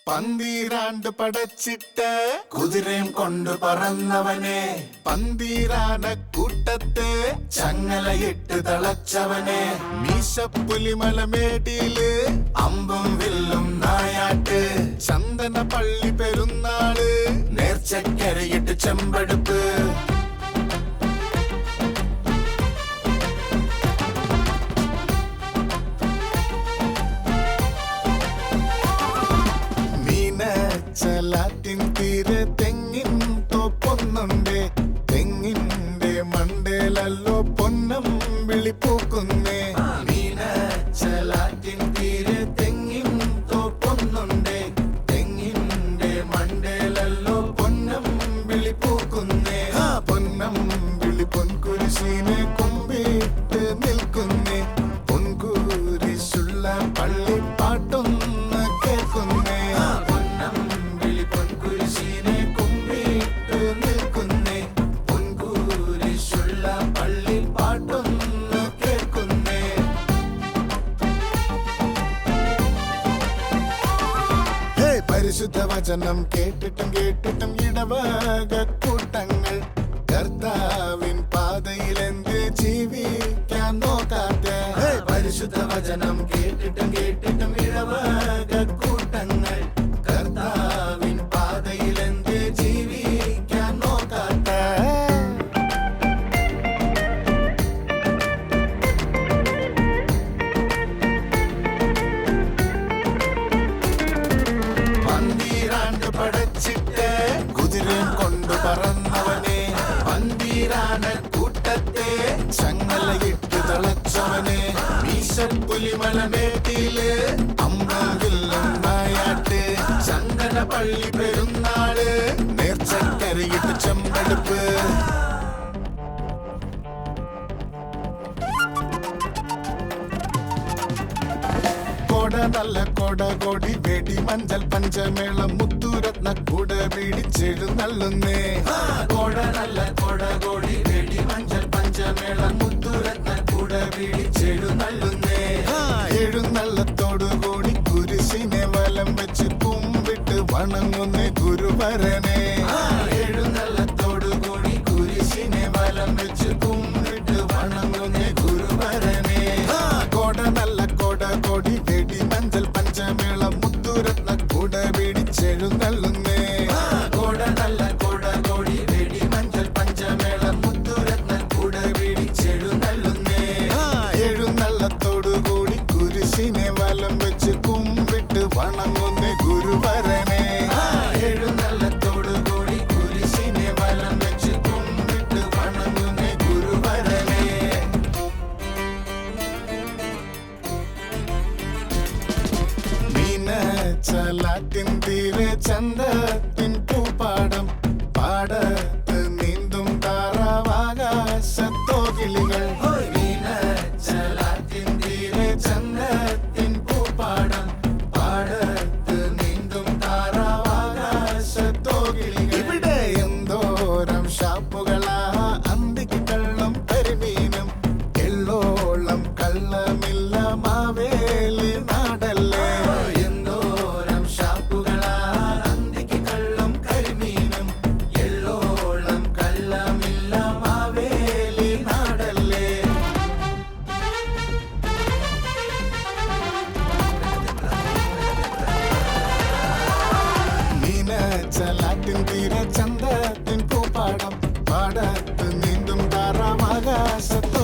പന്തീരാണ്ട് പടച്ചിട്ട് കുതിരയും കൊണ്ട് പറന്നവനെ, പന്തീരാന കൂട്ടത്തെ ചങ്ങലയിട്ട് തളച്ചവനെ, മീശപ്പുലിമലമേടിയില് അമ്പും വില്ലും നായാട്ട്, ചന്ദന പള്ളി പെരുന്നാള് നേർച്ചക്കരയിട്ട് ചെമ്പെടുപ്പ്. ചലാറ്റിൻ തീരെ തെങ്ങിൻ തോപ്പൊന്നുണ്ടേ, തെങ്ങിന്റെ മണ്ടേലല്ലോ പൊന്നം വിളിപ്പൂക്കുന്നേ. ചലാറ്റിൻ തീരെ തെങ്ങിൻ തോപ്പൊന്നുണ്ടേ, തെങ്ങിന്റെ മണ്ടേലല്ലോ പൊന്നം വിളിപ്പൂക്കുന്നേ. പൊന്നം വിളി പൊൻകുരിശിനെ കുമ്പിട്ട് നിൽക്കുന്നേ, പൊൻകുരിശുള്ള പള്ളിപ്പാട്ടൊന്ന് കേൾക്കുന്നേ. പരിശുദ്ധ വചനം കേട്ടിട്ടും കേട്ടിട്ടും ഇടവക കൂട്ടങ്ങൾ കർത്താവിൻ പാതയിലെന്ത് ജീവിക്കാൻ നോക്കാത്ത. പരിശുദ്ധ വചനം കേട്ടിട്ടും കേട്ടിട്ടും ഇടവക കൂട്ടങ്ങൾ കർത്താവിൻ പാതയിലെന്ത് ജീവിക്കാൻ നോക്കാത്ത. പടച്ചിട്ട് കുതിരയും കൊണ്ട് പറന്നവനെ, പന്തീരാന കൂട്ടത്തെ ചങ്ങലയിട്ട് തളച്ചവനെ, മീശപ്പുലിമലമേട്ടിയില് അമ്പവില്ലും നായാട്ട്, ചന്ദന പള്ളി പെരുന്നാള് നേർച്ചക്കരയിട്ട് ചെമ്പെടുപ്പ്. കൊട നല്ല കൊട കൊടി വെടി മഞ്ചൽ പഞ്ചമേളം മുത്തുരത്ന കൂട പിടിച്ചെഴുന്നള്ളുന്നേ. കൊട നല്ല കൊട കൊടി വെടി മഞ്ചൽ പഞ്ചമേളം മുത്തുരത്ന കൂട പിടിച്ചെഴുന്നള്ളുന്നേ. എഴുന്നള്ളത്തോടുകൂടി കുരിശിനെ വലം വെച്ച് കുമ്പിട്ട് വണങ്ങുന്നേ ഗുരുവരനെ. എഴുന്നള്ളത്തോടുകൂടി കുരിശിനെ വലം വെച്ച് കുമ്പിട്ട് വണങ്ങുന്നേ ഗുരുവരനെ. കൊട നല്ല കൊട കൊടി വെടി മഞ്ചൽ പഞ്ചമേളം മുത്തുരത്ന കൂട പിടിച്ചെഴുന്നള്ളുന്നേ. കൊട നല്ല കൊട കൊടി വെടി മഞ്ചൽ പഞ്ചമേളം മുത്തുരത്ന കൂട പിടിച്ചെഴുന്നള്ളുന്നേ. എഴുന്നള്ളത്തോടുകൂടി കുരിശിനെ വലം വെച്ച് കുമ്പിട്ട് വണങ്ങുന്നേ ഗുരുവരനെ. എഴുന്നള്ളത്തോടുകൂടി കുരിശിനെ വലം വെച്ച് കുമ്പിട്ട് വണങ്ങുന്നേ ഗുരുവരനെ. ചലാറ്റിൻ തീരെ ചന്തത്തിൻ പൂപ്പാടം, പാടത്ത് നീന്തും താറാവാകാശത്തോ കിളികൾ. ചലാറ്റിൻ തീരെ ചന്തത്തിൻ പൂപ്പാടം, പാടത്ത് നീന്തും താറാവാകാശത്തോ കിളികൾ. ഇവിടെ എന്തോരം ഷാപ്പുകളാ, അന്തിക്ക് കള്ളും കരിമീനും, എള്ളോളം കള്ളമില്ല മാവേലി നാടല്ലേ. ചലാറ്റിൻ തീരെ ചന്തത്തിൻ പൂപ്പാടം, പാടത്ത് നീന്തും താറാവാകാശത്ത്